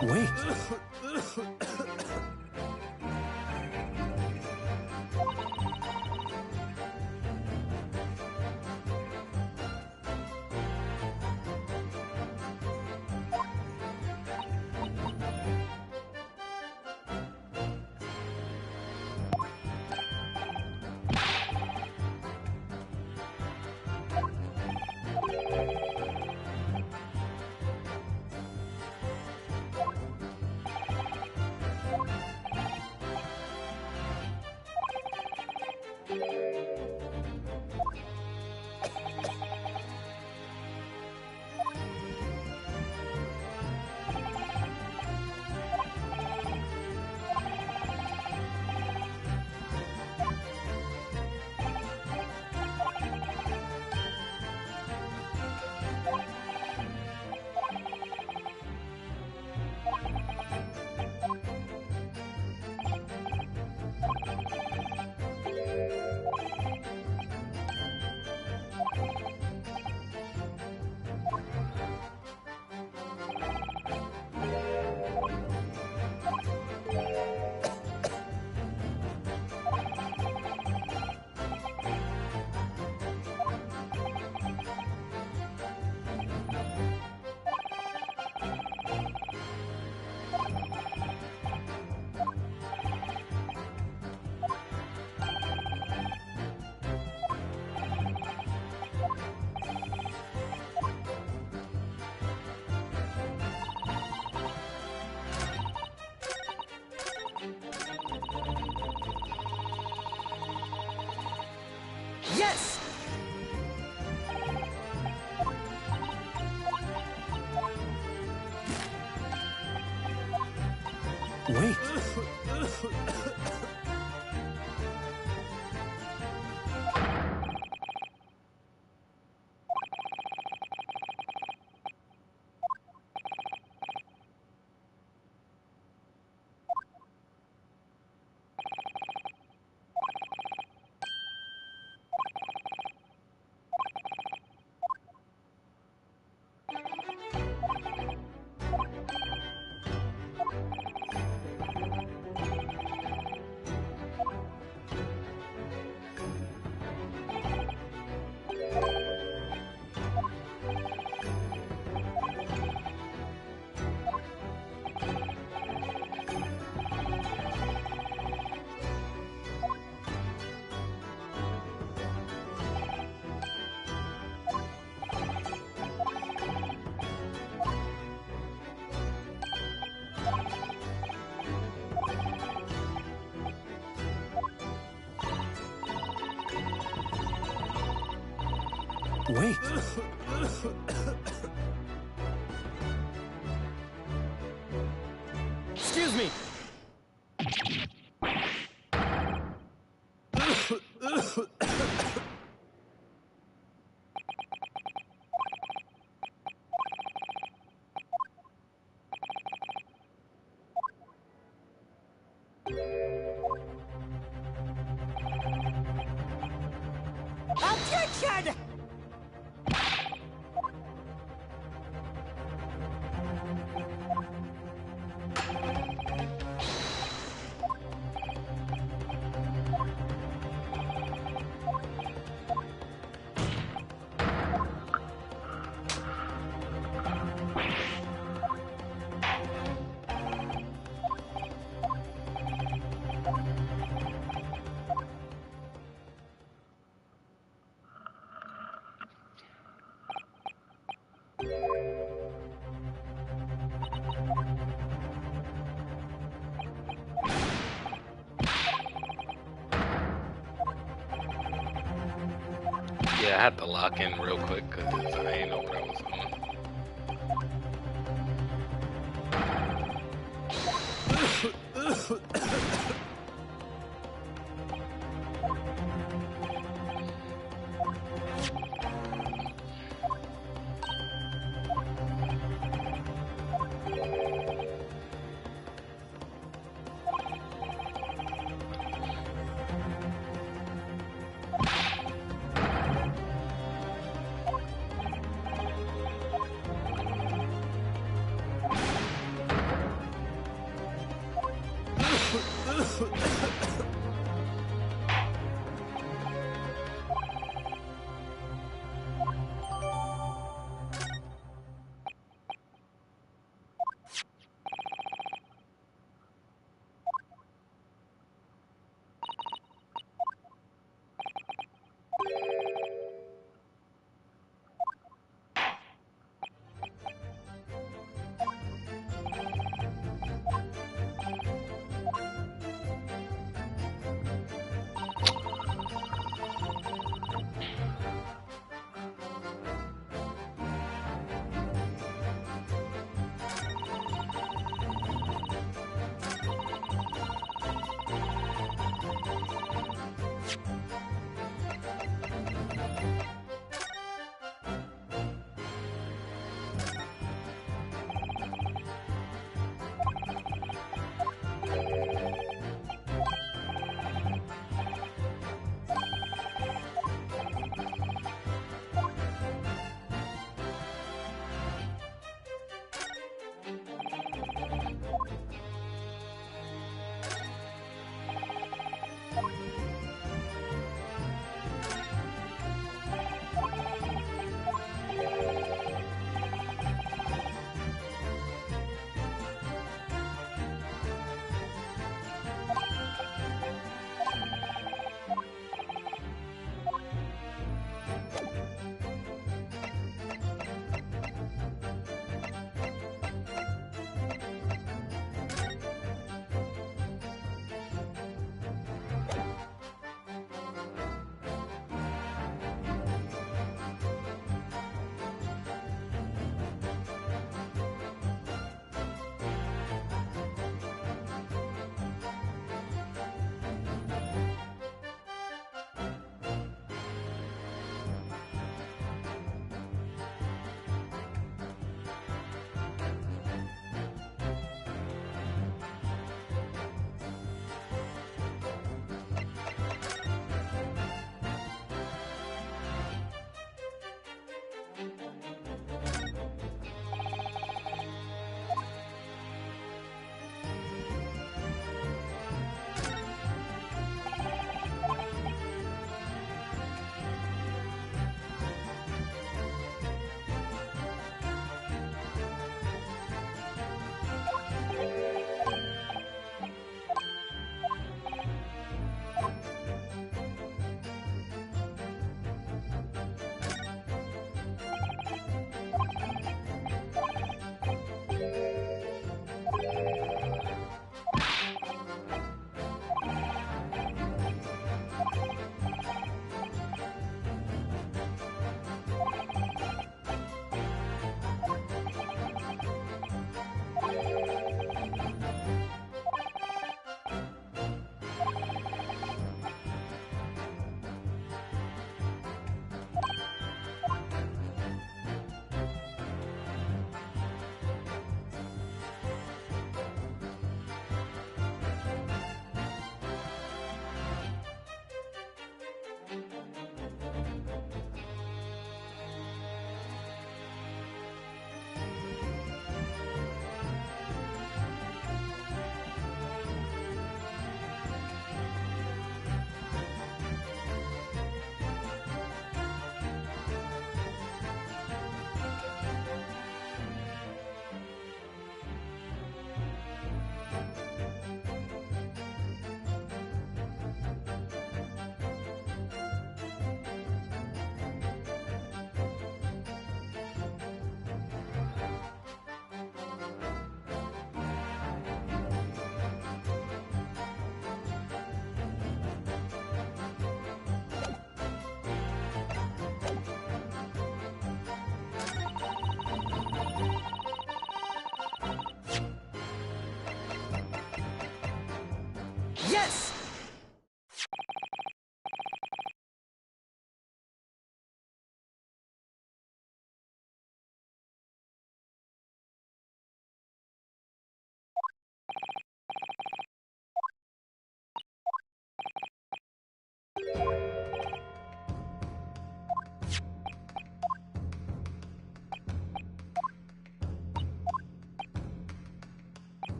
Wait. Yes! Wait. Wait. Excuse me. Objection! Yeah, I had to lock in real quick because I didn't know what I was doing.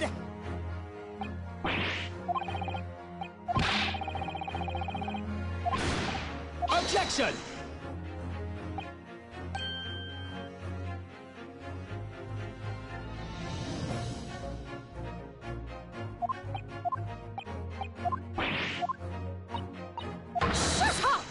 dead! Objection! Shut up!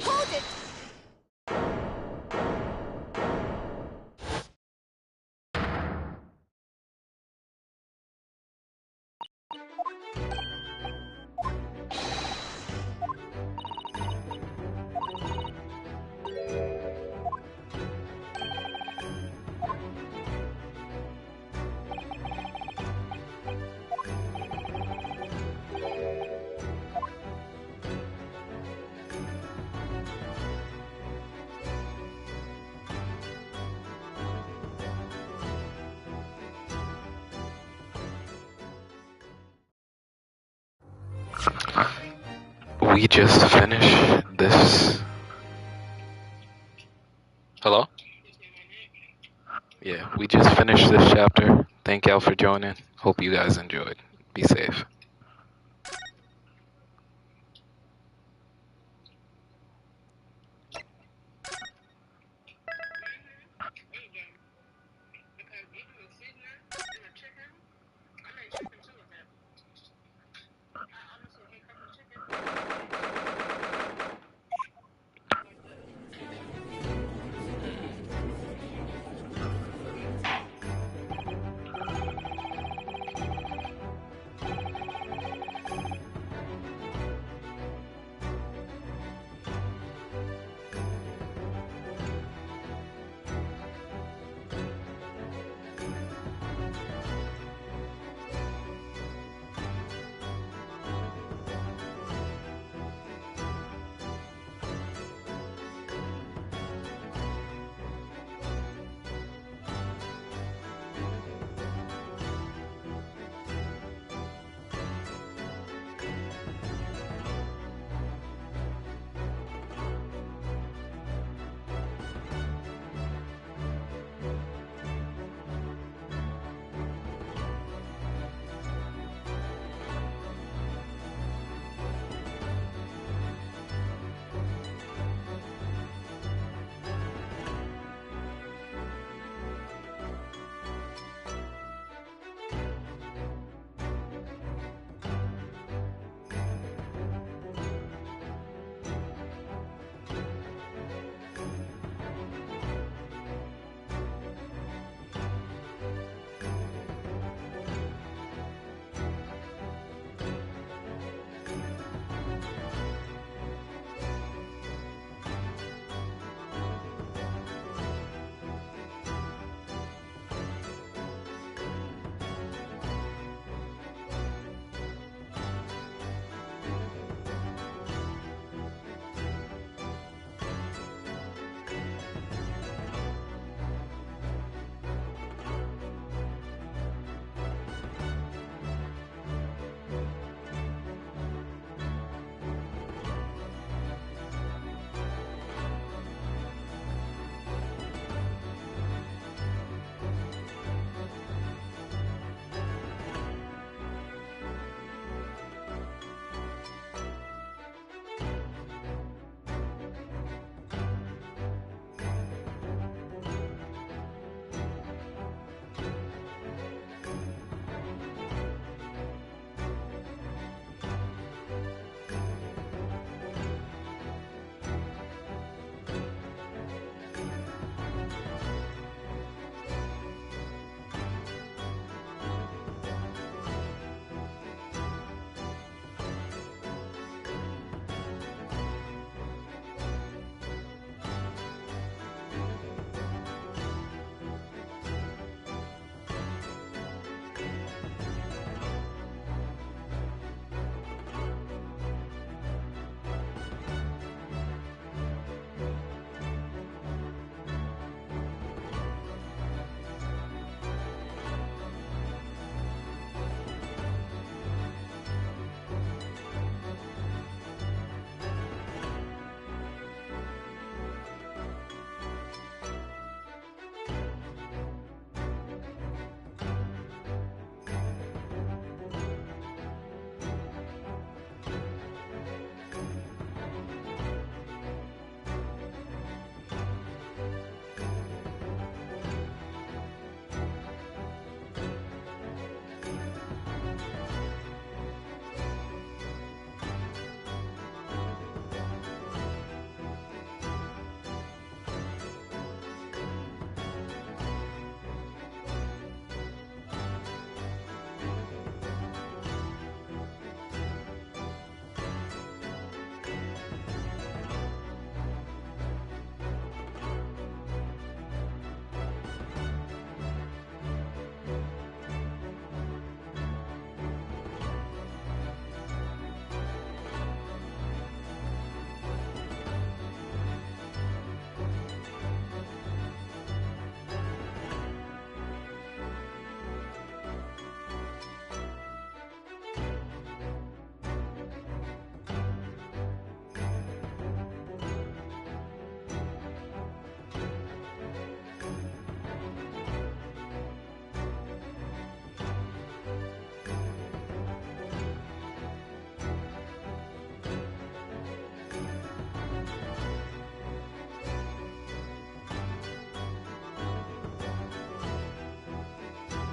Hold it! We just finished this. Hello? Yeah, we just finished this chapter. Thank y'all for joining. Hope you guys enjoyed. Be safe.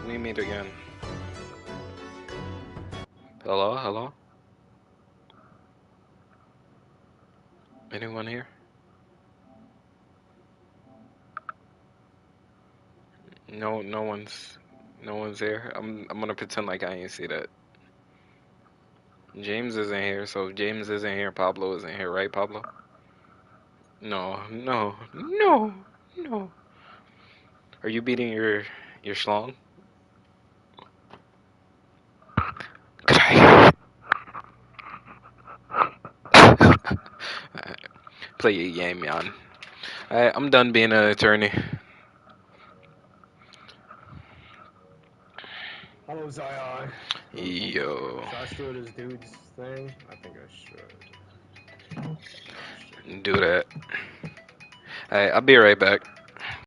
We meet again. Hello, hello? Anyone here? No, no one's here. I'm gonna pretend like I ain't see that. James isn't here, so if James isn't here, Pablo isn't here, right, Pablo? No, no, no, no. Are you beating your schlong? Could I play your game, man? I'm done being an attorney. Hello, Zion. Yo, Should I steal this dude's thing? I think I should. do that. I'll be right back.